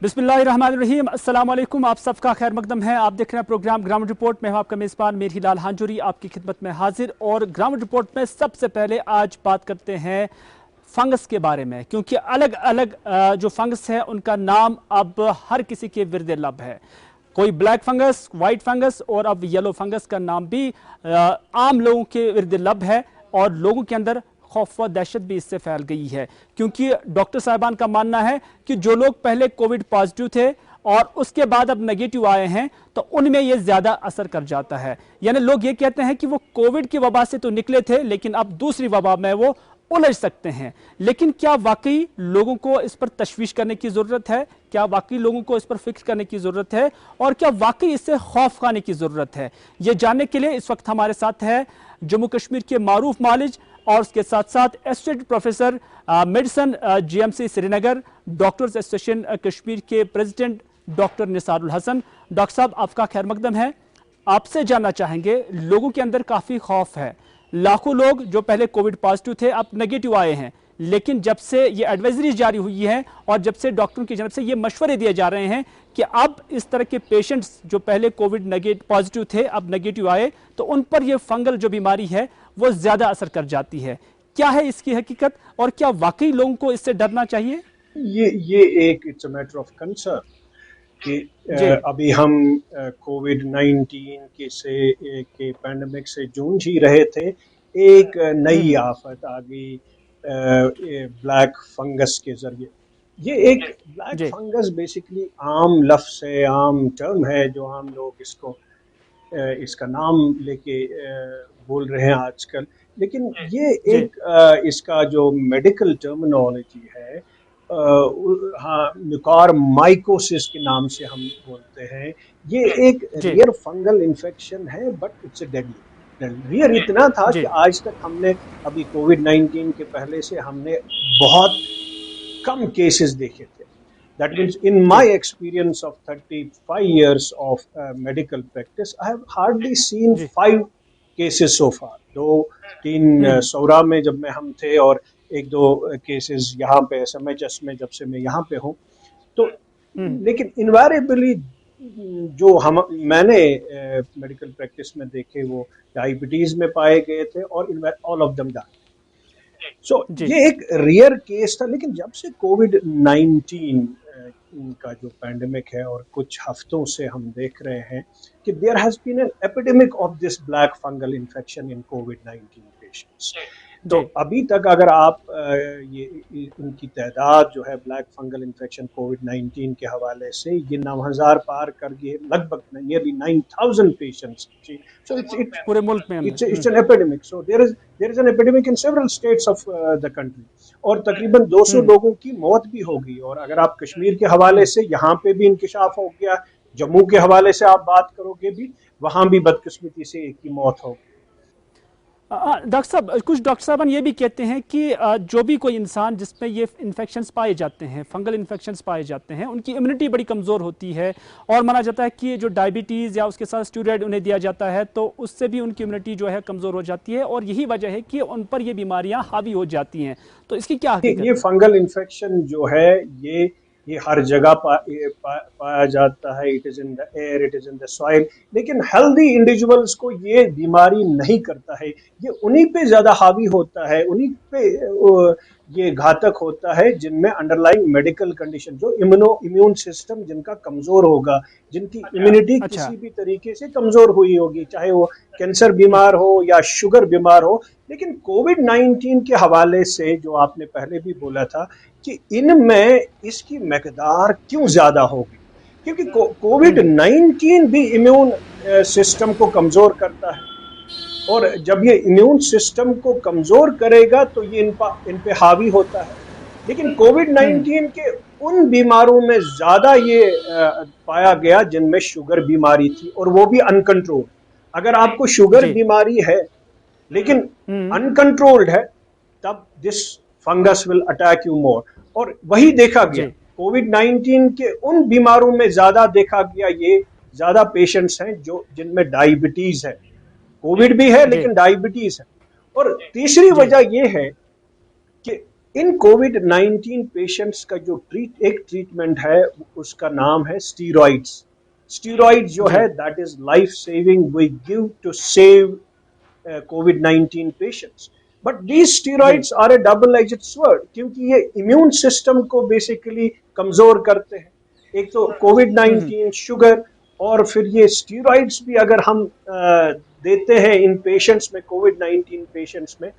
बिस्मिल्लाहिर्रहमानिर्रहीम। अस्सलाम वालेकुम। आप सबका खैर मकदम है। आप देख रहे हैं प्रोग्राम ग्राउंड रिपोर्ट में। हूं आपका मेज़बान मीर हिलाल हांजुरी आपकी खिदमत में हाजिर। और ग्राउंड रिपोर्ट में सबसे पहले आज बात करते हैं फंगस के बारे में, क्योंकि अलग अलग जो फंगस है उनका नाम अब हर किसी के विरदे लब है। कोई ब्लैक फंगस, वाइट फंगस और अब येलो फंगस का नाम भी आम लोगों के विरदे लब है। और लोगों के अंदर खौफ व दहशत भी इससे फैल गई है, क्योंकि डॉक्टर साहिबान का मानना है कि जो लोग पहले कोविड पॉजिटिव थे और उसके बाद अब नेगेटिव आए हैं तो उनमें यह ज्यादा असर कर जाता है। यानी लोग ये कहते हैं कि वो कोविड की वबा से तो निकले थे लेकिन अब दूसरी वबा में वो उलझ सकते हैं। लेकिन क्या वाकई लोगों को इस पर तशवीश करने की जरूरत है? क्या वाकई लोगों को इस पर फिक्र करने की जरूरत है? और क्या वाकई इससे खौफ खाने की जरूरत है? यह जानने के लिए इस वक्त हमारे साथ है जम्मू कश्मीर के मारूफ मालिज और उसके साथ साथ associate professor medicine GMC Srinagar, doctors association Kashmir के president doctor Nisarul Hasan. Doctor साहब, आपका खैर मकदम है। आपसे जानना चाहेंगे, लोगों के अंदर काफी खौफ है। लाखों लोग जो पहले कोविड पॉजिटिव थे अब नेगेटिव आए हैं, लेकिन जब से ये एडवाइजरी जारी हुई है और जब से डॉक्टरों की जानब से ये मशवरे दिए जा रहे हैं कि अब इस तरह के पेशेंट्स जो पहले कोविड नेगेटिव पॉजिटिव थे अब नेगेटिव आए तो उन पर ये फंगल जो बीमारी है वो ज्यादा असर कर जाती है। क्या है इसकी हकीकत और क्या वाकई लोगों को इससे डरना चाहिए? ये एक it's a matter of concern कि जी अभी हम कोविड-19 के पैंडेमिक से जूझ ही रहे थे। एक नई हम्म आफत आ गई ब्लैक फंगस के जरिए। ये एक ब्लैक जी फंगस बेसिकली आम लफ्ज़ है, आम टर्म है जो आम लोग इसका नाम लेके बोल रहे हैं आजकल। लेकिन ये जी एक इसका जो मेडिकल टर्मिनोलॉजी है, हाँ, म्यूकार माइकोसिस के नाम से हम बोलते हैं। ये एक जी रियर फंगल इन्फेक्शन है but it's a deadly. Rear इतना था कि जी आज तक हमने अभी कोविड-19 के पहले से हमने बहुत कम केसेस देखे थे। That means in my ji experience of 35 years of medical practice, I have hardly seen ji 5 cases so far. दो तीन हम्म सौरा में जब मैं हम थे और एक दो केसेस यहाँ पे SMHS में जब से मैं यहाँ पे हूँ तो। हम्म लेकिन इन्वायरेबली जो हम मैंने मेडिकल प्रैक्टिस में देखे वो डायबिटीज में पाए गए थे और ऑल ऑफ देम डाइड। सो जी ये एक रेयर केस था। लेकिन जब से कोविड-19 का जो पैंडेमिक है और कुछ हफ्तों से हम देख रहे हैं कि there has been an epidemic of this black fungal infection in कोविड-19 पेशेंट्स। तो जी अभी तक अगर आप उनकी तादाद जो है ब्लैक फंगल इन्फेक्शन कोविड-19 के हवाले से ये 9,000 पार कर गए, लगभग नियरली 9,000 पेशेंट्स। सो पूरे मुल्क में हमने it's an epidemic. So there is an epidemic in several states of the country. और तकरीबन 200 हम्म लोगों की मौत भी हो गई। और अगर आप कश्मीर के हवाले से यहाँ पे भी इंकिशाफ हो गया, जम्मू के हवाले से आप बात करोगे भी वहां भी बदकिस्मती से एक की मौत हो गई। डॉक्टर साहब, कुछ डॉक्टर साहब ये भी कहते हैं कि जो भी कोई इंसान जिसमें ये इन्फेक्शंस पाए जाते हैं, फंगल इन्फेक्शंस पाए जाते हैं, उनकी इम्यूनिटी बड़ी कमज़ोर होती है। और माना जाता है कि जो डायबिटीज़ या उसके साथ स्टेरॉइड उन्हें दिया जाता है तो उससे भी उनकी इम्यूनिटी जो है कमज़ोर हो जाती है और यही वजह है कि उन पर ये बीमारियां हावी हो जाती हैं। तो इसकी क्या ये हकीकत है? फंगल इन्फेक्शन जो है ये हर जगह पाया जाता है। It is in the air, it is in the soil. लेकिन हेल्दी इंडिविजुअल्स को ये बीमारी नहीं करता है। ये उन्हीं पे ज्यादा हावी होता है, उन्हीं पे ये घातक होता है जिनमें अंडरलाइंग मेडिकल कंडीशन, जो इम्यून सिस्टम जिनका कमजोर होगा, जिनकी इम्यूनिटी अच्छा। किसी भी तरीके से कमजोर हुई होगी, चाहे वो कैंसर बीमार हो या शुगर बीमार हो। लेकिन कोविड-19 के हवाले से जो आपने पहले भी बोला था कि इनमें इसकी मकदार क्यों ज्यादा होगी, क्योंकि हम्म कोविड-19 भी इम्यून सिस्टम को कमजोर करता है। और जब ये इम्यून सिस्टम को कमजोर करेगा तो ये इन पे हावी होता है। लेकिन हम्म कोविड-19 के उन बीमारों में ज्यादा ये पाया गया जिनमें शुगर बीमारी थी और वो भी अनकंट्रोल। अगर आपको शुगर जी बीमारी है लेकिन हम्म अनकंट्रोल्ड है तब this fungus will attack you more. और वही देखा गया जी कोविड-19 के उन बीमारों में ज्यादा देखा गया। ये ज्यादा पेशेंट्स हैं जो जिनमें डायबिटीज है, कोविड भी है जी लेकिन डायबिटीज है। और तीसरी जी वजह यह है कि इन कोविड-19 पेशेंट्स का जो एक ट्रीटमेंट है, उसका नाम है स्टीरॉइड्स। स्टीरॉइड जो जी है that is life saving, we give to save COVID-19 patients. But these जी steroids are a double edged sword, क्योंकि ये इम्यून सिस्टम को बेसिकली कमजोर करते हैं। एक तो हम्म कोविड-19, शुगर, और फिर ये स्टीरॉइड्स भी अगर हम देते हैं इन पेशेंट्स में, कोविड-19 पेशेंट्स में,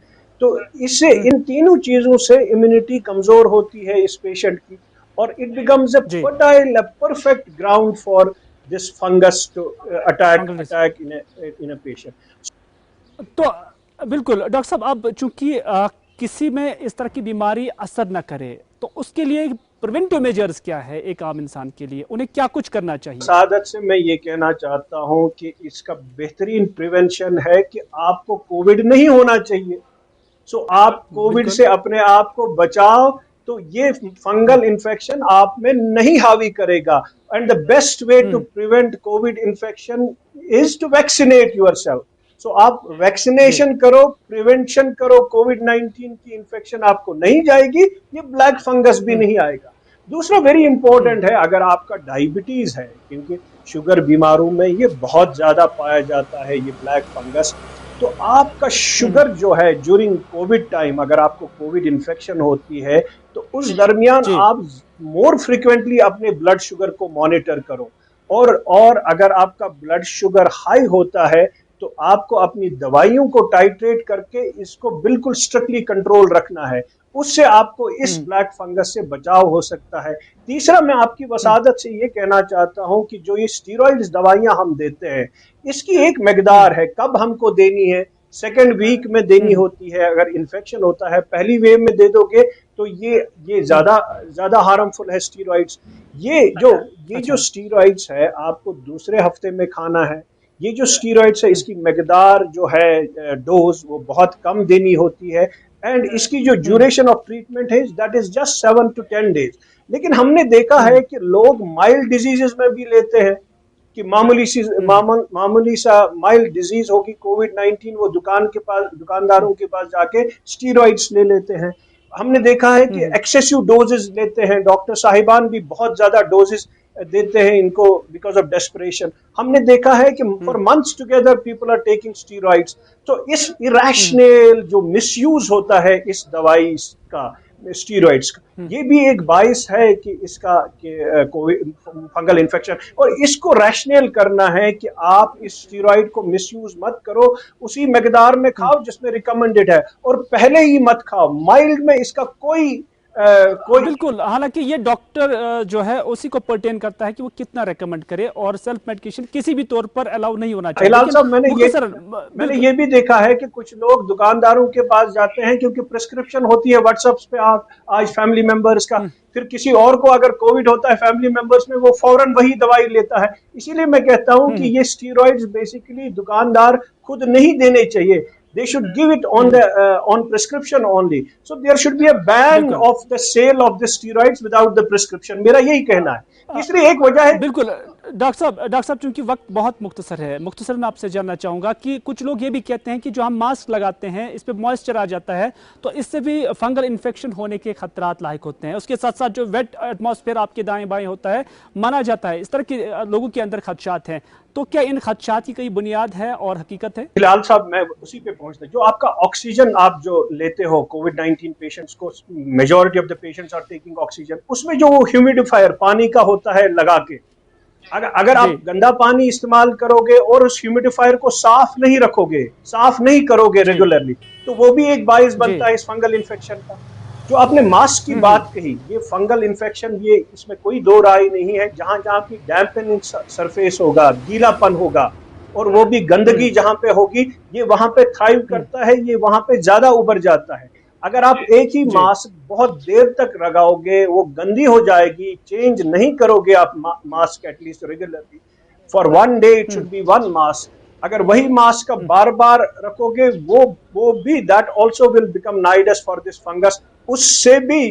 तो इससे, हम्म, इन तीनों चीजों से इम्यूनिटी कमजोर होती है इस पेशेंट की, और इट बिकम्स अ जी fertile, a perfect ground for this fungus to attack fungal. Attack in a patient. तो बिल्कुल डॉक्टर साहब, अब चूंकि किसी में इस तरह की बीमारी असर न करे, तो उसके लिए प्रिवेंटिव मेजर्स क्या है एक आम इंसान के लिए, उन्हें क्या कुछ करना चाहिए? सादत से मैं ये कहना चाहता हूं कि इसका बेहतरीन प्रिवेंशन है कि आपको कोविड नहीं होना चाहिए। सो आप कोविड बिल्कुल। से अपने आप को बचाओ, तो ये फंगल इन्फेक्शन आप में नहीं हावी करेगा। And the best way to hmm prevent covid infection is to vaccinate yourself. So आप जी वैक्सीनेशन करो, प्रिवेंशन करो, कोविड-19 की इन्फेक्शन आपको नहीं जाएगी, ये ब्लैक फंगस भी हम्म नहीं आएगा। दूसरा वेरी हम्म इंपॉर्टेंट है, अगर आपका डायबिटीज है, क्योंकि शुगर बीमारों में ये बहुत ज्यादा पाया जाता है, ये ब्लैक फंगस, तो आपका हम्म शुगर जो है ड्यूरिंग कोविड टाइम, अगर आपको कोविड इन्फेक्शन होती है, तो उस दरमियान जी आप मोर फ्रिक्वेंटली अपने ब्लड शुगर को मॉनिटर करो। और अगर आपका ब्लड शुगर हाई होता है, तो आपको अपनी दवाइयों को टाइट्रेट करके इसको बिल्कुल स्ट्रिक्टली कंट्रोल रखना है। उससे आपको इस हम्म ब्लैक फंगस से बचाव हो सकता है। तीसरा, मैं आपकी हम्म वसादत से ये कहना चाहता हूं कि जो ये स्टीरॉइड्स दवाइयां हम देते हैं, इसकी एक हम्म मकदार है, कब हमको देनी है। सेकेंड वीक में देनी हम्म होती है अगर इन्फेक्शन होता है, पहली वेव में दे दोगे तो ये हम्म, ज्यादा ज्यादा हार्मफुल है स्टीरॉइड्स। ये जो ये जो अच्छा। स्टीरॉइड्स है, आपको दूसरे हफ्ते में खाना है। ये जो स्टीरॉइड्स है, हम्म इसकी मकदार जो है, डोज, वो बहुत कम देनी होती है। एंड इसकी जो हम्म ड्यूरेशन ऑफ ट्रीटमेंट है, that is just 7 to 10 days। लेकिन हमने देखा है हम्म कि लोग माइल्ड डिजीजेस में भी लेते हैं, कि हम्म मामूली सा माइल्ड डिजीज होगी कोविड-19, वो दुकानदारों के पास जाके स्टीरॉइड्स ले लेते हैं। हमने देखा है कि हम्म एक्सेसिव डोजेस लेते हैं, डॉक्टर साहिबान भी बहुत ज्यादा डोजेस देते हैं इनको, बिकॉज ऑफ डेस्परेशन। हमने देखा है कि for hmm months together people are taking steroids. तो इस हम्म इरेशनल जो मिसयूज होता है इस दवाई का, स्टीरॉइड्स का, हम्म ये भी एक बाइस है कि इसका कोविड फंगल इन्फेक्शन। और इसको रैशनल करना है कि आप इस स्टीरॉइड को मिसयूज मत करो, उसी मकदार में हम्म। खाओ जिसमें रिकमेंडेड है, और पहले ही मत खाओ। माइल्ड में इसका कोई बिल्कुल, हालांकि ये डॉक्टर जो है उसी को पर्टेन करता है कि वो कितना रेकमेंड करे, और सेल्फ मेडिकेशन किसी भी तौर पर अलाउ नहीं होना चाहिए। हिलाल लेकिन साहब, मुख्तसर मैंने बिल्कुल। ये भी देखा है कि कुछ लोग दुकानदारों के पास जाते हैं, क्योंकि प्रिस्क्रिप्शन होती है व्हाट्सएप पे, आप आज फैमिली मेंबर्स का, हम्म फिर किसी और को अगर कोविड होता है फैमिली मेंबर्स में, वो फौरन वही दवाई लेता है। इसीलिए मैं कहता हूं हम्म कि ये स्टीरॉइड्स बेसिकली दुकानदार खुद नहीं देने चाहिए। They should give it hmm, on prescription only. So there should be a ban बिल्कुल। of the sale of the steroids without the prescription. मेरा यही कहना है। अ, तीसरी एक वजह है, बिल्कुल डॉक्टर साहब चूंकि वक्त बहुत मुख्तसर है, मुख्तसर मैं आपसे जानना चाहूंगा कि कुछ लोग ये भी कहते हैं कि जो हम मास्क लगाते हैं इस पे मॉइस्चर आ जाता है, तो इससे भी फंगल इन्फेक्शन होने के खतरात लायक होते हैं। उसके साथ साथ जो वेट एटमॉस्फेयर आपके दाएं बाएं होता है, माना जाता है इस तरह के लोगों के अंदर खदशात हैं। तो क्या इन खदशात की कोई बुनियाद है और हकीकत है? हिलाल साहब, मैं उसी पे पहुंचता, जो आपका ऑक्सीजन आप जो लेते हो कोविड-19 पेशेंट्स को, majority of the patients are taking oxygen, उसमें जो वो ह्यूमिडिफायर पानी का होता है लगा के, अगर जी आप गंदा पानी इस्तेमाल करोगे और उस ह्यूमिडिफायर को साफ नहीं रखोगे, साफ नहीं करोगे जी रेगुलरली, तो वो भी एक बाइस जी बनता है इस फंगल इन्फेक्शन का। जो आपने मास्क की हम्म बात कही, ये फंगल इन्फेक्शन, ये इसमें कोई दो राय नहीं है। जहां जहां की डैम्पनिंग सरफेस होगा, गीलापन होगा, और वो भी हम्म गंदगी जहां पे होगी, ये वहां पे थ्राइव हम्म, करता है, ये वहां पे ज्यादा उभर जाता है। अगर आप एक ही जी मास्क बहुत देर तक लगाओगे, वो गंदी हो जाएगी, चेंज नहीं करोगे आप mask at least regularly, for 1 day it should hmm be 1 mask। अगर वही मास्क का हम्म बार बार रखोगे, वो भी that also will become nidus for this fungus. उससे भी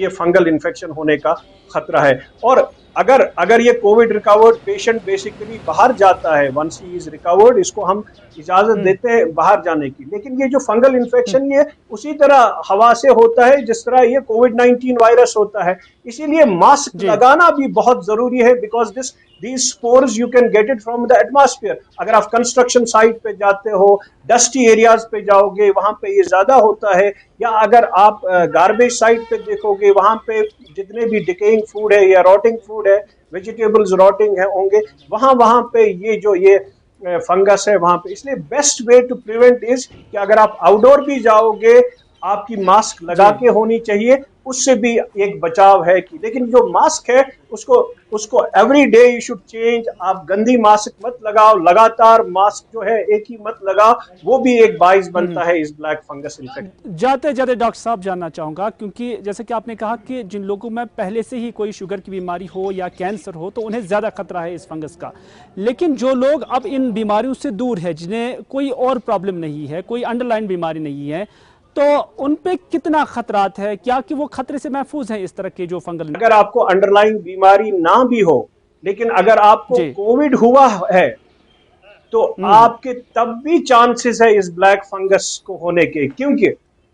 ये फंगल इन्फेक्शन होने का खतरा है। और अगर ये कोविड रिकवर्ड पेशेंट बेसिकली बाहर जाता है, वंस ही इज रिकवर्ड, इसको हम इजाजत देते हैं बाहर जाने की। लेकिन ये जो फंगल इन्फेक्शन ये उसी तरह हवा से होता है जिस तरह ये कोविड-19 वायरस होता है। इसीलिए मास्क लगाना भी बहुत जरूरी है, because these spores you can get it from the atmosphere। अगर आप कंस्ट्रक्शन साइट पे जाते हो, डस्टी एरियाज पे जाओगे, वहां पे ये ज्यादा होता है। या अगर आप गार्बेज साइट पे देखोगे, वहां पे जितने भी डिकेइंग फूड है या रॉटिंग फूड है, वेजिटेबल्स रॉटिंग है होंगे, वहां पे ये फंगस है वहां पे। इसलिए best way to prevent is कि अगर आप आउटडोर भी जाओगे, आपकी मास्क लगा के होनी चाहिए, उससे भी एक बचाव है कि। लेकिन जो मास्क है उसको every day you should change. आप गंदी मास्क मत लगाओ, लगातार मास्क जो है एक ही मत लगाओ, वो भी एक बाइस बनता है इस ब्लैक फंगस इन्फेक्शन। जाते जाते डॉक्टर साहब जानना चाहूंगा, क्योंकि जैसे कि आपने कहा कि जिन लोगों में पहले से ही कोई शुगर की बीमारी हो या कैंसर हो तो उन्हें ज्यादा खतरा है इस फंगस का, लेकिन जो लोग अब इन बीमारियों से दूर है, जिन्हें कोई और प्रॉब्लम नहीं है, कोई अंडरलाइन बीमारी नहीं है, तो उन पे कितना खतरात है? क्या कि वो खतरे से महफूज हैं इस तरह के जो फंगल? अगर आपको अंडरलाइन बीमारी ना भी हो, लेकिन अगर आपको कोविड हुआ है तो आपके तब भी चांसेस है इस ब्लैक फंगस को होने के, क्योंकि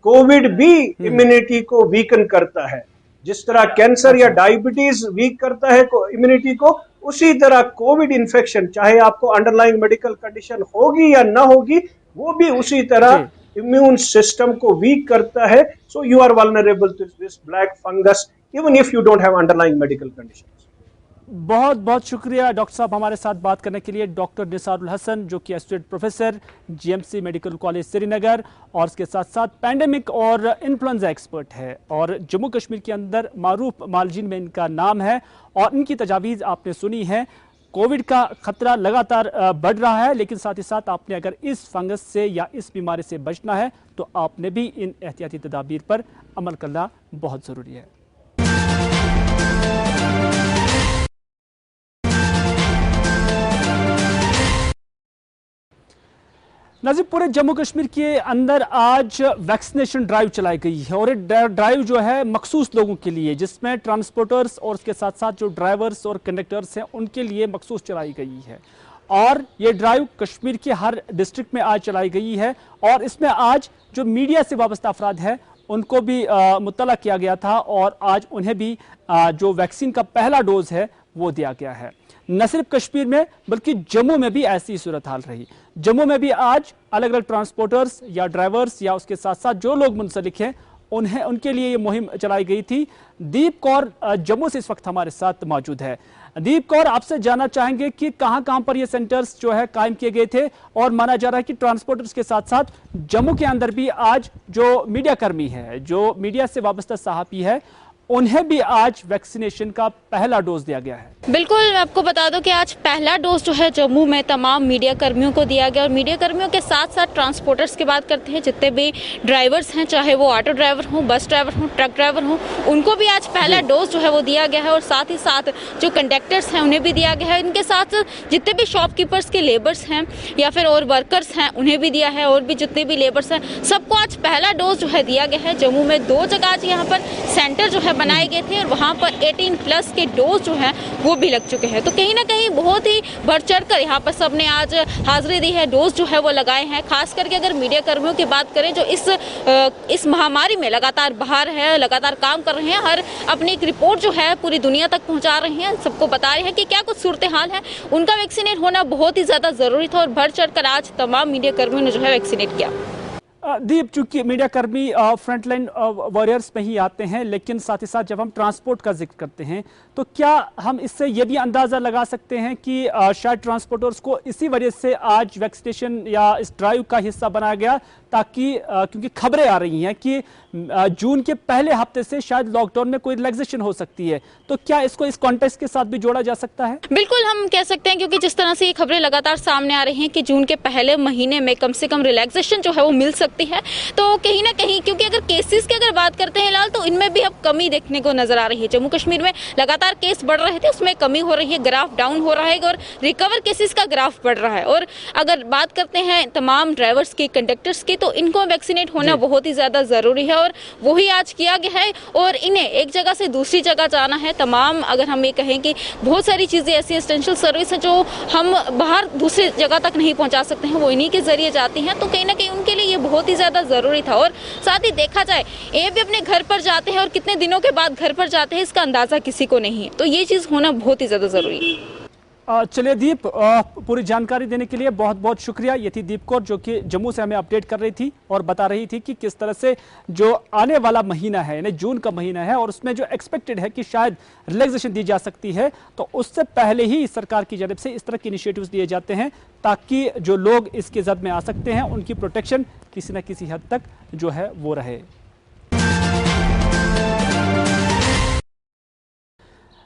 कोविड भी इम्यूनिटी को वीकन करता है। जिस तरह कैंसर या डायबिटीज वीक करता है इम्यूनिटी को, उसी तरह कोविड इन्फेक्शन, चाहे आपको अंडरलाइन मेडिकल कंडीशन होगी या ना होगी, वो भी उसी तरह इम्यून सिस्टम को वीक करता है। So you are vulnerable to this black fungus even if you don't have underlying medical conditions. बहुत बहुत शुक्रिया डॉक्टर साहब हमारे साथ बात करने के लिए। डॉक्टर निसारुल हसन, जो कि associate professor GMC medical college Srinagar और इसके साथ साथ पैंडेमिक और इन्फ्लुएंजा एक्सपर्ट है, और जम्मू कश्मीर के अंदर मारूफ मालजीन में इनका नाम है, और इनकी तजावीज़ आपने सुनी है। कोविड का खतरा लगातार बढ़ रहा है, लेकिन साथ ही साथ आपने अगर इस फंगस से या इस बीमारी से बचना है तो आपने भी इन एहतियाती तदाबीर पर अमल करना बहुत ज़रूरी है। नाज़रीन, पूरे जम्मू कश्मीर के अंदर आज वैक्सीनेशन ड्राइव चलाई गई है, और ये ड्राइव जो है मखसूस लोगों के लिए, जिसमें ट्रांसपोर्टर्स और उसके साथ साथ जो ड्राइवर्स और कंडक्टर्स हैं उनके लिए मखसूस चलाई गई है। और ये ड्राइव कश्मीर के हर डिस्ट्रिक्ट में आज चलाई गई है, और इसमें आज जो मीडिया से वाबस्ता अफराद है उनको भी मुत्तला किया गया था, और आज उन्हें भी जो वैक्सीन का पहला डोज है वो दिया गया है। न सिर्फ कश्मीर में बल्कि जम्मू में भी ऐसी सूरत हाल रही। जम्मू में भी आज अलग अलग ट्रांसपोर्टर्स या ड्राइवर्स या उसके साथ साथ जो लोग मुंसलिक हैं उनके लिए ये मुहिम चलाई गई थी। दीप कौर जम्मू से इस वक्त हमारे साथ मौजूद है। दीप कौर, आपसे जानना चाहेंगे कि कहां कहां पर ये सेंटर्स जो है कायम किए गए थे, और माना जा रहा है कि ट्रांसपोर्टर्स के साथ साथ जम्मू के अंदर भी आज जो मीडिया कर्मी है, जो मीडिया से वाबस्ता सहाफ़ी है, उन्हें भी आज वैक्सीनेशन का पहला डोज दिया गया है। बिल्कुल, मैं आपको बता दूं कि आज पहला डोज जो है जम्मू में तमाम मीडिया कर्मियों को दिया गया, और मीडिया कर्मियों के साथ साथ ट्रांसपोर्टर्स की बात करते हैं, जितने भी ड्राइवर्स हैं, चाहे वो ऑटो ड्राइवर हों, बस ड्राइवर हों, ट्रक ड्राइवर हों, उनको भी आज पहला डोज जो है वो दिया गया है। और साथ ही साथ जो कंडक्टर्स हैं उन्हें भी दिया गया है। इनके साथ जितने भी शॉपकीपर्स के लेबर्स हैं या फिर और वर्कर्स हैं उन्हें भी दिया है, और भी जितने भी लेबर्स हैं सबको आज पहला डोज जो है दिया गया है। जम्मू में 2 जगह आज यहाँ पर सेंटर जो है बनाए गए थे, और वहाँ पर 18+ के डोज जो है वो भी लग चुके हैं। तो कहीं ना कहीं बहुत ही बढ़ चढ़ कर यहाँ पर सबने आज हाजिरी दी है, डोज जो है वो लगाए हैं। खास करके अगर मीडिया कर्मियों की बात करें, जो इस महामारी में लगातार बाहर है, लगातार काम कर रहे हैं, हर अपनी एक रिपोर्ट जो है पूरी दुनिया तक पहुँचा रहे हैं, सबको बता रहे हैं कि क्या कुछ सूरत हाल है, उनका वैक्सीनेट होना बहुत ही ज़्यादा ज़रूरी था, और बढ़ चढ़ कर आज तमाम मीडिया कर्मियों ने जो है वैक्सीनेट किया। दीप, चूंकि मीडिया कर्मी फ्रंटलाइन वॉरियर्स में ही आते हैं, लेकिन साथ ही साथ जब हम ट्रांसपोर्ट का जिक्र करते हैं तो क्या हम इससे ये भी अंदाज़ा लगा सकते हैं कि शायद ट्रांसपोर्टर्स को इसी वजह से आज वैक्सीनेशन या इस ड्राइव का हिस्सा बनाया गया, ताकि क्योंकि खबरें आ रही हैं कि जून के पहले हफ्ते से शायद लॉकडाउन में कोई रिलैक्सेशन हो सकती है, तो क्या इसको इस कॉन्टेक्स्ट के साथ भी जोड़ा जा सकता है? बिल्कुल, हम कह सकते हैं, क्योंकि जिस तरह से ये खबरें लगातार सामने आ रही हैं कि जून के पहले महीने में कम से कम रिलैक्सेशन जो है वो मिल सकती है, तो कहीं ना कहीं क्योंकि अगर केसेस की अगर बात करते हैं लाल, तो इनमें भी अब कमी देखने को नजर आ रही है। जम्मू कश्मीर में लगातार केस बढ़ रहे थे, उसमें कमी हो रही है, ग्राफ डाउन हो रहा है, और रिकवर केसेस का ग्राफ बढ़ रहा है। और अगर बात करते हैं तमाम ड्राइवर्स की, कंडक्टर्स की, तो इनको वैक्सीनेट होना बहुत ही ज़्यादा ज़रूरी है और वही आज किया गया है। और इन्हें एक जगह से दूसरी जगह जाना है, तमाम अगर हम ये कहें कि बहुत सारी चीज़ें ऐसी एसेंशियल सर्विस हैं जो हम बाहर दूसरी जगह तक नहीं पहुंचा सकते हैं, वो इन्हीं के जरिए जाती हैं, तो कहीं ना कहीं उनके लिए ये बहुत ही ज़्यादा ज़रूरी था। और साथ ही देखा जाए ये भी अपने घर पर जाते हैं और कितने दिनों के बाद घर पर जाते हैं इसका अंदाज़ा किसी को नहीं है, तो ये चीज़ होना बहुत ही ज़्यादा ज़रूरी है। चलिए दीप, पूरी जानकारी देने के लिए बहुत बहुत शुक्रिया। ये थी दीप कौर जो कि जम्मू से हमें अपडेट कर रही थी और बता रही थी कि किस तरह से जो आने वाला महीना है यानी जून का महीना है और उसमें जो एक्सपेक्टेड है कि शायद रिलैक्सेशन दी जा सकती है, तो उससे पहले ही सरकार की जानब से इस तरह के इनिशिएटिव्स लिए जाते हैं ताकि जो लोग इसके जद में आ सकते हैं उनकी प्रोटेक्शन किसी न किसी हद तक जो है वो रहे।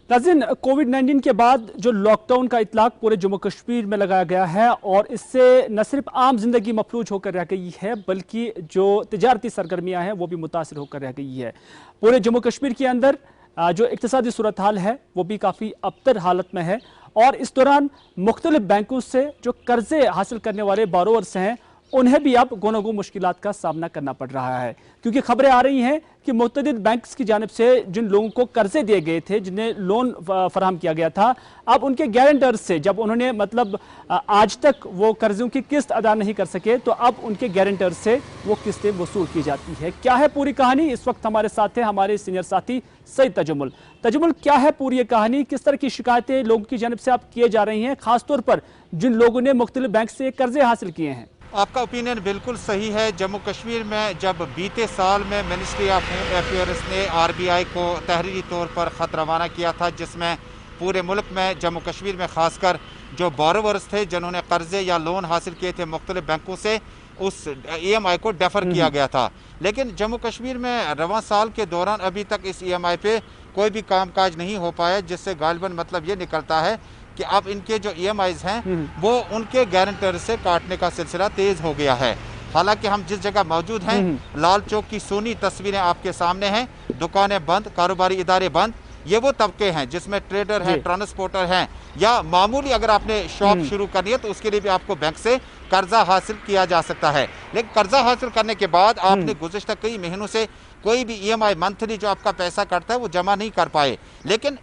नाज़रीन, कोविड-19 के बाद जो लॉकडाउन का इतलाक पूरे जम्मू कश्मीर में लगाया गया है और इससे न सिर्फ आम जिंदगी मफलूज होकर रह गई है बल्कि जो तिजारती सरगर्मियां हैं वो भी मुतासिर होकर रह गई है। पूरे जम्मू कश्मीर के अंदर जो इक्तिसादी सूरत हाल है वो भी काफ़ी अबतर हालत में है और इस दौरान मुख्तलिफ बैंकों से जो कर्जे हासिल करने वाले बोरोवर्स हैं उन्हें भी अब गोनोगो मुश्किलात का सामना करना पड़ रहा है, क्योंकि खबरें आ रही हैं कि मुतअद्दिद बैंक्स की जानिब से जिन लोगों को कर्जे दिए गए थे, जिन्हें लोन फराहम किया गया था, अब उनके गारंटर्स से जब उन्होंने मतलब आज तक वो कर्जों की किस्त अदा नहीं कर सके तो अब उनके गारंटर्स से वो किस्तें वसूल की जाती है। क्या है पूरी कहानी? इस वक्त हमारे साथ है हमारे सीनियर साथी सईद तजम्मुल। तजम्मुल, क्या है पूरी कहानी? किस तरह की शिकायतें लोगों की जानिब से आप किए जा रही हैं, खासतौर पर जिन लोगों ने मुख्तलिफ बैंक से कर्जे हासिल किए हैं? आपका ओपिनियन बिल्कुल सही है। जम्मू कश्मीर में जब बीते साल में मिनिस्ट्री ऑफ होम अफेयर्स ने आरबीआई को तहरीरी तौर पर ख़त रवाना किया था, जिसमें पूरे मुल्क में जम्मू कश्मीर में ख़ासकर जो बोरोवर्स थे जिन्होंने कर्जे या लोन हासिल किए थे मुख्तलिफ बैंकों से, उस EMI को डेफर किया गया था। लेकिन जम्मू कश्मीर में रवां साल के दौरान अभी तक इस EMI पे कोई भी कामकाज नहीं हो पाया, जिससे गालिबन मतलब ये निकलता है कि अब इनके जो EMIs हैं वो उनके गारंटर से काटने का सिलसिला तेज हो गया है। हालांकि हम जिस जगह मौजूद हैं, लाल चौक की सोनी तस्वीरें आपके सामने हैं। दुकानें बंद, कारोबारी इदारे बंद। ये वो तबके हैं जिसमें ट्रेडर हैं, ट्रांसपोर्टर हैं, या मामूली अगर आपने शॉप शुरू करनी है तो उसके लिए भी आपको बैंक से कर्जा हासिल किया जा सकता है। लेकिन कर्जा हासिल करने के बाद आपने गुज़िश्ता कई महीनों से कोई भी EMI मंथली जो आपका पैसा कटता है वो जमा नहीं कर पाए। लेकिन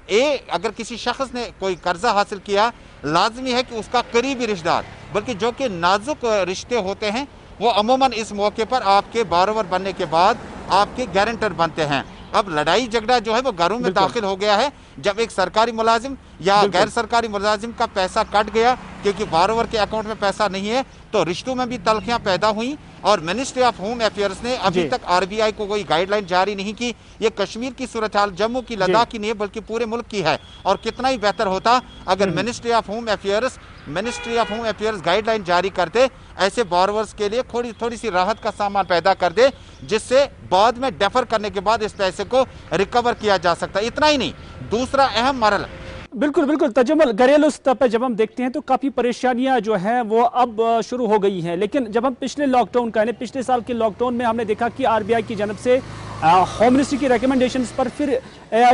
अगर किसी शख्स ने कोई कर्जा हासिल किया, लाजमी है कि उसका करीबी रिश्तेदार, बल्कि जो कि नाजुक रिश्ते होते हैं, वो अमूमन इस मौके पर आपके बोरोवर बनने के बाद आपके गारंटर बनते हैं। अब लड़ाई झगड़ा जो है वो घरों में दाखिल हो गया है। जब एक सरकारी मुलाजिम या गैर सरकारी मुलाजिम का पैसा कट गया क्योंकि बोरोवर के अकाउंट में पैसा नहीं है, तो रिश्तों में भी तलखियां पैदा हुई। और मिनिस्ट्री ऑफ होम अफेयर्स ने अभी तक आरबीआई को कोई गाइडलाइन जारी नहीं की। ये कश्मीर की सूरत हाल जम्मू की, लद्दाख की नहीं है बल्कि पूरे मुल्क की है। और कितना ही बेहतर होता अगर ministry of home affairs guideline जारी करते, ऐसे बोरोवर्स के लिए थोड़ी सी राहत का सामान पैदा कर दे, जिससे बाद में डेफर करने के बाद इस पैसे को रिकवर किया जा सकता है। इतना ही नहीं, दूसरा अहम मरहला, बिल्कुल बिल्कुल तजम्मुल, घरेलू स्तर पर जब हम देखते हैं तो काफ़ी परेशानियां जो हैं वो अब शुरू हो गई हैं। लेकिन जब हम पिछले लॉकडाउन का यानी पिछले साल के लॉकडाउन में हमने देखा कि आरबीआई की जानब से होम मिनिस्ट्री की रिकमेंडेशंस पर फिर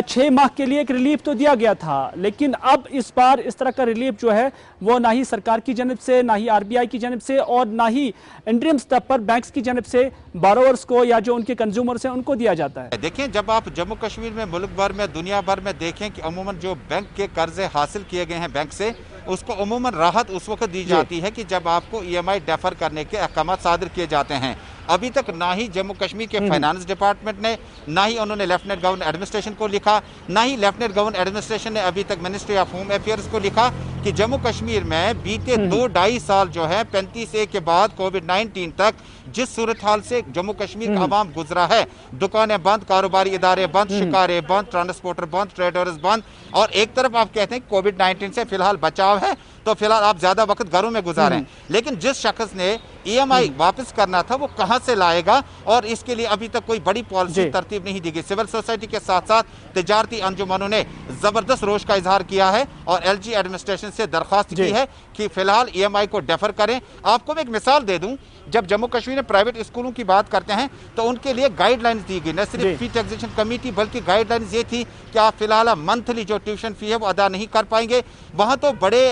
6 माह के लिए एक रिलीफ तो दिया गया था, लेकिन अब इस बार इस तरह का रिलीफ जो है वो ना ही सरकार की जानब से, ना ही आरबीआई की जानब से और ना ही इंटरिम स्तर पर बैंक्स की जानब से बोरोवर्स को या जो उनके कंज्यूमर्स हैं उनको दिया जाता है। देखें, जब आप जम्मू कश्मीर में, मुल्क भर में, दुनिया भर में देखें कि अमूमन जो बैंक के कर्जे हासिल किए गए हैं बैंक से, उसको अमूमन राहत उस वक्त दी जाती है कि जब आपको EMI डेफर करने के अहकाम सादर किए जाते हैं। अभी तक ना ही जम्मू कश्मीर के फाइनेंस डिपार्टमेंट ने, ना ही उन्होंने लेफ्टिनेंट गवर्नर एडमिनिस्ट्रेशन को लिखा, ना ही लेफ्टिनेंट गवर्नर एडमिनिस्ट्रेशन ने अभी तक मिनिस्ट्री ऑफ होम अफेयर्स को लिखा कि जम्मू कश्मीर में बीते 2-2.5 साल जो है 35A के बाद कोविड-19 तक जिस सूरत हाल से जम्मू कश्मीर का अवाम गुजरा है, दुकानें बंद, कारोबारी इदारे बंद, शिकारे बंद, ट्रांसपोर्टर बंद, ट्रेडर्स बंद, और एक तरफ आप कहते हैं कोविड-19 से फिलहाल बचाव है तो फिलहाल आप ज्यादा वक्त घरों में गुजारें। लेकिन जिस शख्स ने EMI वापस करना था वो कहां से लाएगा, और इसके लिए अभी तक कोई बड़ी पॉलिसी तरतीब नहीं दी गई। सिविल सोसाइटी के साथ साथ तिजारती अंजुमनों ने जबरदस्त रोष का इजहार किया है और LG एडमिनिस्ट्रेशन से दरखास्त की है कि फिलहाल EMI को डेफर करें। आपको मैं एक मिसाल दे दूं, जब जम्मू कश्मीर में प्राइवेट स्कूलों की बात करते हैं तो उनके लिए गाइडलाइंस दी गई, न सिर्फ फी टैक्सेशन कमेटी बल्कि गाइडलाइंस ये थी कि आप फिलहाल मंथली जो ट्यूशन फी है वो अदा नहीं कर पाएंगे। वहाँ तो बड़े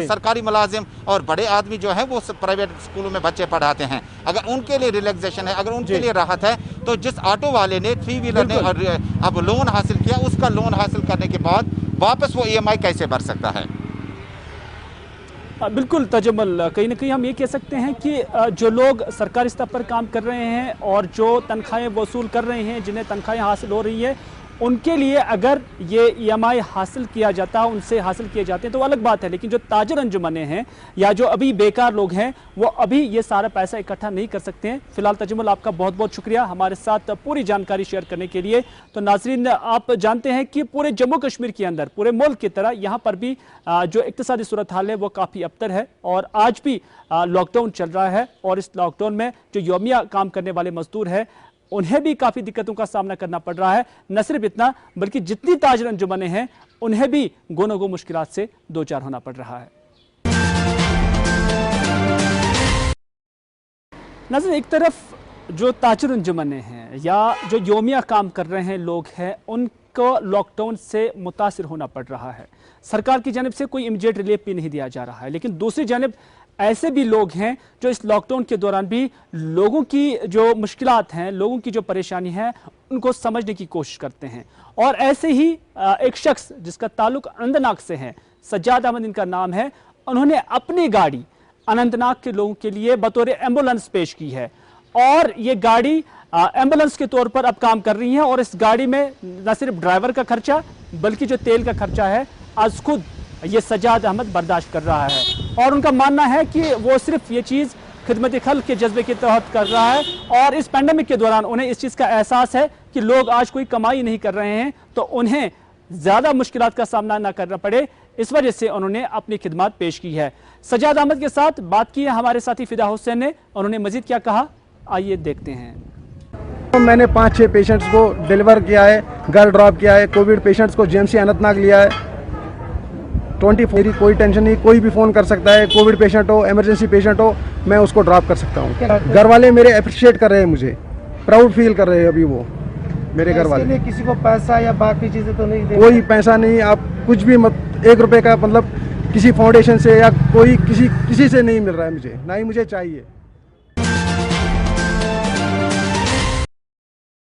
सरकारी मुलाजिम और बड़े आदमी जो है वो प्राइवेट स्कूलों में बच्चे पढ़ाते हैं, अगर उनके लिए रिलैक्सेशन है, अगर उनके लिए राहत है, तो जिस ऑटो वाले ने 3 व्हीलर ने और अब लोन हासिल किया, उसका लोन हासिल करने के बाद वापस वो EMI कैसे भर सकता है? बिल्कुल तजम्मुल, कहीं ना कहीं हम ये कह सकते हैं कि जो लोग सरकारी स्तर पर काम कर रहे हैं और जो तनख्वाहें वसूल कर रहे हैं, जिन्हें तनख्वाहें हासिल हो रही है, उनके लिए अगर ये EMI हासिल किया जाता है, उनसे हासिल किए जाते हैं तो अलग बात है। लेकिन जो ताजर अंजुमने हैं या जो अभी बेकार लोग हैं वो अभी ये सारा पैसा इकट्ठा नहीं कर सकते हैं। फिलहाल तजम्मुल, आपका बहुत बहुत शुक्रिया हमारे साथ पूरी जानकारी शेयर करने के लिए। तो नाजरीन, आप जानते हैं कि पूरे जम्मू कश्मीर के अंदर, पूरे मुल्क की तरह यहाँ पर भी जो इक्तिसादी सूरत हाल है वो काफ़ी अबतर है और आज भी लॉकडाउन चल रहा है और इस लॉकडाउन में जो यौमिया काम करने वाले मजदूर हैं उन्हें भी काफ़ी दिक्कतों का सामना करना पड़ रहा है। न सिर्फ इतना बल्कि जितनी ताजर अंजुमने हैं उन्हें भी गोनो गो मुश्किलात से दो चार होना पड़ रहा है। नज़र, एक तरफ जो ताजर अंजुमने हैं या जो यौमिया काम कर रहे हैं लोग हैं, उनको लॉकडाउन से मुतासिर होना पड़ रहा है। सरकार की जानिब से कोई इमीडिएट रिलीफ भी नहीं दिया जा रहा है, लेकिन दूसरी जानिब ऐसे भी लोग हैं जो इस लॉकडाउन के दौरान भी लोगों की जो मुश्किलात हैं, लोगों की जो परेशानी है, उनको समझने की कोशिश करते हैं। और ऐसे ही एक शख्स जिसका ताल्लुक अनंतनाग से है, सज्जाद अहमद इनका नाम है, उन्होंने अपनी गाड़ी अनंतनाग के लोगों के लिए बतौर एम्बुलेंस पेश की है और ये गाड़ी एम्बुलेंस के तौर पर अब काम कर रही है और इस गाड़ी में न सिर्फ ड्राइवर का खर्चा बल्कि जो तेल का खर्चा है आज खुद ये सज्जाद अहमद बर्दाश्त कर रहा है। और उनका मानना है कि वो सिर्फ ये चीज़ खिदमत खल्क के जज्बे के तहत कर रहा है और इस पैंडेमिक के दौरान उन्हें इस चीज़ का एहसास है कि लोग आज कोई कमाई नहीं कर रहे हैं तो उन्हें ज़्यादा मुश्किलात का सामना ना करना पड़े, इस वजह से उन्होंने अपनी खिदमत पेश की है। सज्जाद अहमद के साथ बात की है हमारे साथी फिदा हुसैन ने, उन्होंने मजीद क्या कहा आइए देखते हैं। मैंने 5-6 पेशेंट्स को डिलीवर किया है, घर ड्रॉप किया है, कोविड पेशेंट्स को GMC अनंतनाग लिया है। 24 कोई टेंशन नहीं, कोई भी फ़ोन कर सकता है, कोविड पेशेंट हो, इमरजेंसी पेशेंट हो, मैं उसको ड्रॉप कर सकता हूँ। घर वाले मेरे अप्रिशिएट कर रहे हैं, मुझे प्राउड फील कर रहे हैं अभी वो मेरे घर वाले। किसी को पैसा या बाकी चीज़ें तो नहीं देंगे? कोई पैसा नहीं, आप कुछ भी मत, 1 रुपये का मतलब किसी फाउंडेशन से या कोई किसी से नहीं मिल रहा है मुझे, ना ही मुझे चाहिए।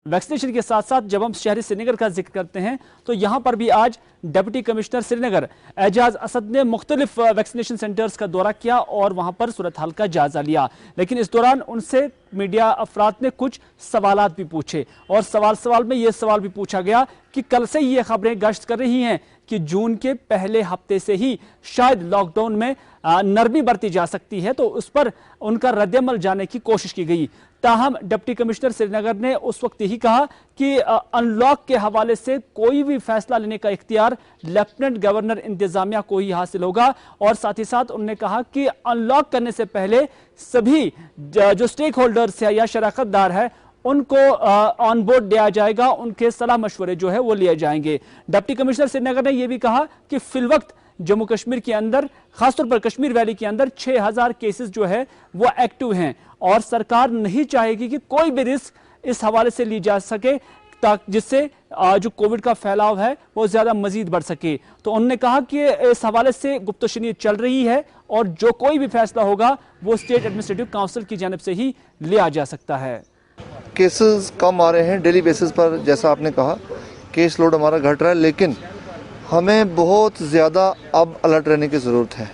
वैक्सीनेशन के साथ साथ जब हम शहरी श्रीनगर का जिक्र करते हैं तो यहाँ पर भी आज डिप्टी कमिश्नर श्रीनगर एजाज असद ने मुख्तलिफ वैक्सीनेशन सेंटर्स का दौरा किया और वहाँ पर सूरत हाल का जायजा लिया। लेकिन इस दौरान उनसे मीडिया अफराद ने कुछ सवालात भी पूछे और सवाल में ये सवाल भी पूछा गया कि कल से ये खबरें गश्त कर रही हैं कि जून के पहले हफ्ते से ही शायद लॉकडाउन में नरमी बरती जा सकती है, तो उस पर उनका रद्दअमल जाने की कोशिश की गई। ताहम डिप्टी कमिश्नर श्रीनगर ने उस वक्त यही कहा कि अनलॉक के हवाले से कोई भी फैसला लेने का इख्तियार लेफ्टिनेंट गवर्नर इंतजामिया को ही हासिल होगा और साथ ही साथ उन्होंने कहा कि अनलॉक करने से पहले सभी जो स्टेक होल्डर्स है या शराकतदार है उनको ऑन बोर्ड दिया जाएगा, उनके सलाह मशवरे जो है वो लिए जाएंगे। डिप्टी कमिश्नर श्रीनगर ने यह भी कहा कि फिलवक्त जम्मू कश्मीर के अंदर, खासतौर पर कश्मीर वैली के अंदर 6000 केसेस जो है वो एक्टिव हैं और सरकार नहीं चाहेगी कि कोई भी रिस्क इस हवाले से ली जा सके जिससे जो कोविड का फैलाव है वो ज्यादा मजीद बढ़ सके। तो उन्होंने कहा कि इस हवाले से गुफ्तशनी चल रही है और जो कोई भी फैसला होगा वो स्टेट एडमिनिस्ट्रेटिव काउंसिल की जानिब से ही लिया जा सकता है। केसेस कम आ रहे हैं डेली बेसिस पर, जैसा आपने कहा केस लोड हमारा घट रहा है, लेकिन हमें बहुत ज़्यादा अब अलर्ट रहने की ज़रूरत है।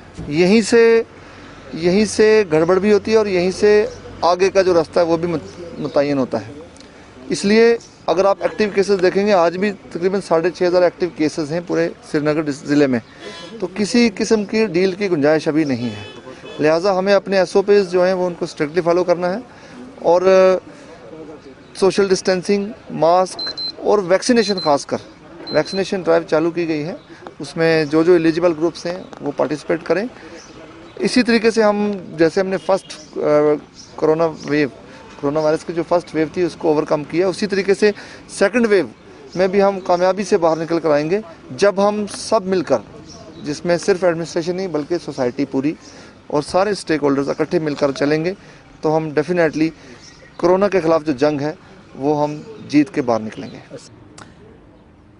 यहीं से गड़बड़ भी होती है और यहीं से आगे का जो रास्ता है वो भी मुतय्यन होता है। इसलिए अगर आप एक्टिव केसेस देखेंगे, आज भी तकरीबन 6500 एक्टिव केसेस हैं पूरे श्रीनगर ज़िले में, तो किसी किस्म की डील की गुंजाइश अभी नहीं है। लिहाजा हमें अपने SOPs जो हैं वो उनको स्ट्रिक्टली फॉलो करना है और सोशल डिस्टेंसिंग, मास्क और वैक्सीनेशन, खासकर वैक्सीनेशन ड्राइव चालू की गई है, उसमें जो एलिजिबल ग्रुप्स हैं वो पार्टिसिपेट करें। इसी तरीके से हम जैसे हमने फर्स्ट कोरोना वायरस की जो फर्स्ट वेव थी उसको ओवरकम किया, उसी तरीके से सेकंड वेव में भी हम कामयाबी से बाहर निकल कर आएंगे जब हम सब मिलकर, जिसमें सिर्फ एडमिनिस्ट्रेशन नहीं बल्कि सोसाइटी पूरी और सारे स्टेक होल्डर्स इकट्ठे मिलकर चलेंगे तो हम डेफिनेटली कोरोना के खिलाफ जो जंग है वो हम जीत के बाहर निकलेंगे।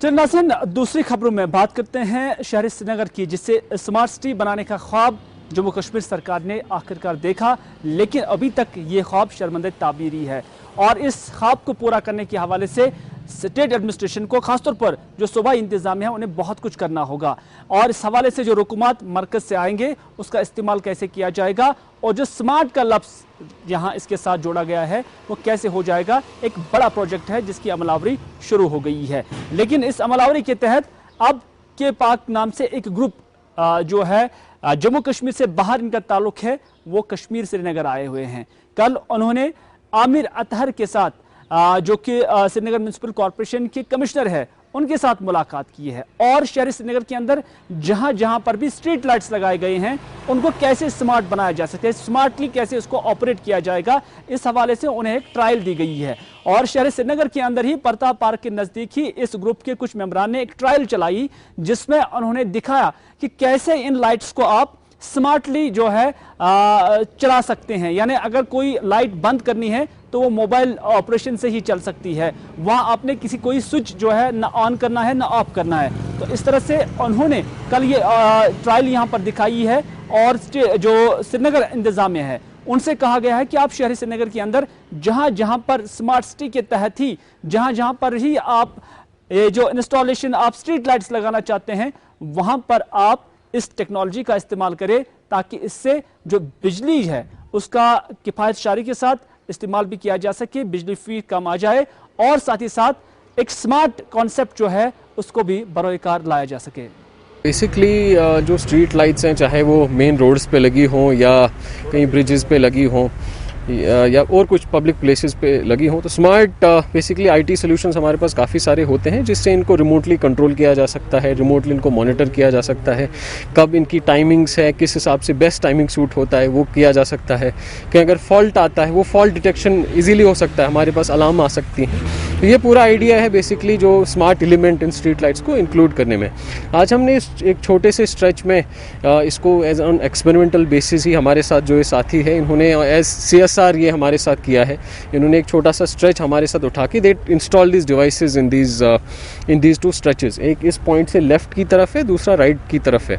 नाज़रीन, दूसरी खबरों में बात करते हैं शहर श्रीनगर की, जिससे स्मार्ट सिटी बनाने का ख्वाब जम्मू कश्मीर सरकार ने आखिरकार देखा, लेकिन अभी तक ये ख्वाब शर्मंदे ताबीरी है। और इस ख्वाब को पूरा करने के हवाले से स्टेट एडमिनिस्ट्रेशन को, खासतौर पर जो सूबाई इंतजामिया है, उन्हें बहुत कुछ करना होगा। और इस हवाले से जो रुकूमात मरकज से आएंगे उसका इस्तेमाल कैसे किया जाएगा, और जो स्मार्ट का लफ्ज़ यहाँ इसके साथ जोड़ा गया है वो कैसे हो जाएगा, एक बड़ा प्रोजेक्ट है जिसकी अमलावरी शुरू हो गई है। लेकिन इस अमलावरी के तहत अब के पाक नाम से एक ग्रुप जो है जम्मू कश्मीर से बाहर इनका ताल्लुक है, वो कश्मीर श्रीनगर आए हुए हैं। कल उन्होंने आमिर अतहर के साथ जो कि श्रीनगर म्युनिसिपल कॉरपोरेशन के कमिश्नर है, उनके साथ मुलाकात की है। और शहर श्रीनगर के अंदर जहां जहां पर भी स्ट्रीट लाइट्स लगाए गए हैं उनको कैसे स्मार्ट बनाया जा सकता है, स्मार्टली कैसे उसको ऑपरेट किया जाएगा, इस हवाले से उन्हें एक ट्रायल दी गई है। और शहर श्रीनगर के अंदर ही परता पार्क के नज़दीक ही इस ग्रुप के कुछ मेंबरान ने एक ट्रायल चलाई, जिसमें उन्होंने दिखाया कि कैसे इन लाइट्स को आप स्मार्टली जो है चला सकते हैं। यानी अगर कोई लाइट बंद करनी है तो वो मोबाइल ऑपरेशन से ही चल सकती है, वहाँ आपने कोई स्विच जो है ना ऑन करना है ना ऑफ करना है। तो इस तरह से उन्होंने कल ये ट्रायल यहाँ पर दिखाई है। और जो श्रीनगर इंतजामिया है उनसे कहा गया है कि आप शहरी श्रीनगर के अंदर जहाँ जहाँ पर स्मार्ट सिटी के तहत ही जहाँ जहाँ पर ही आप जो इंस्टॉलेशन आप स्ट्रीट लाइट्स लगाना चाहते हैं, वहाँ पर आप इस टेक्नोलॉजी का इस्तेमाल करें, ताकि इससे जो बिजली है उसका किफ़ायत शारी के साथ इस्तेमाल भी किया जा सके, बिजली फी कम आ जाए, और साथ ही साथ एक स्मार्ट कॉन्सेप्ट जो है उसको भी बरोकार लाया जा सके। बेसिकली जो स्ट्रीट लाइट्स हैं, चाहे वो मेन रोड्स पे लगी हों या कहीं ब्रिजेस पे लगी हों या और कुछ पब्लिक प्लेसेस पे लगी हों, तो स्मार्ट बेसिकली आईटी सॉल्यूशंस हमारे पास काफ़ी सारे होते हैं, जिससे इनको रिमोटली कंट्रोल किया जा सकता है, रिमोटली इनको मॉनिटर किया जा सकता है, कब इनकी टाइमिंग्स है, किस हिसाब से बेस्ट टाइमिंग सूट होता है वो किया जा सकता है, कि अगर फॉल्ट आता है वो फॉल्ट डिटेक्शन इजीली हो सकता है, हमारे पास अलार्म आ सकती हैं। तो ये पूरा आइडिया है बेसिकली जो smart element in street lights को इंक्लूड करने में। आज हमने एक छोटे से स्ट्रेच में इसको एज ऑन एक्सपेरिमेंटल बेसिस ही हमारे साथ जो ये साथी है, इन्होंने एज CSR ये हमारे साथ किया है। इन्होंने एक छोटा सा स्ट्रेच हमारे साथ उठा के दे install this devices in these two stretches. एक इस पॉइंट से लेफ्ट की तरफ है, दूसरा राइट की तरफ है,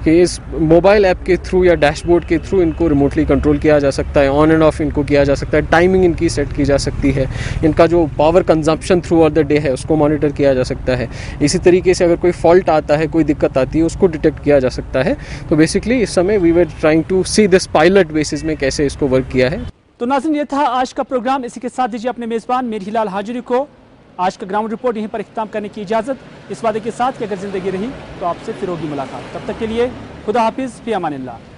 कि इस मोबाइल ऐप के थ्रू या डैशबोर्ड के थ्रू इनको रिमोटली कंट्रोल किया जा सकता है, ऑन एंड ऑफ इनको किया जा सकता है, टाइमिंग इनकी सेट की जा सकती है, इनका जो power consumption through out the day है उसको मॉनिटर किया जा सकता है। इसी तरीके से अगर कोई फॉल्ट आता है, कोई दिक्कत आती है, उसको डिटेक्ट किया जा सकता है। तो बेसिकली इस समय we were trying to see this pilot basis में कैसे इसको वर्क किया है। तो नाज़रीन, ये था आज का प्रोग्राम। इसी के साथ दीजिए अपने मेज़बान मेरी हिलाल हाजिरी को आज का ग्राउंड रिपोर्ट यहीं पर इख्तिताम करने की इजाज़त, इस वादे के साथ कि अगर ज़िंदगी रही तो आपसे फिर होगी मुलाकात। तब तक के लिए खुदा हाफिज़, फ़ी अमानिल्लाह।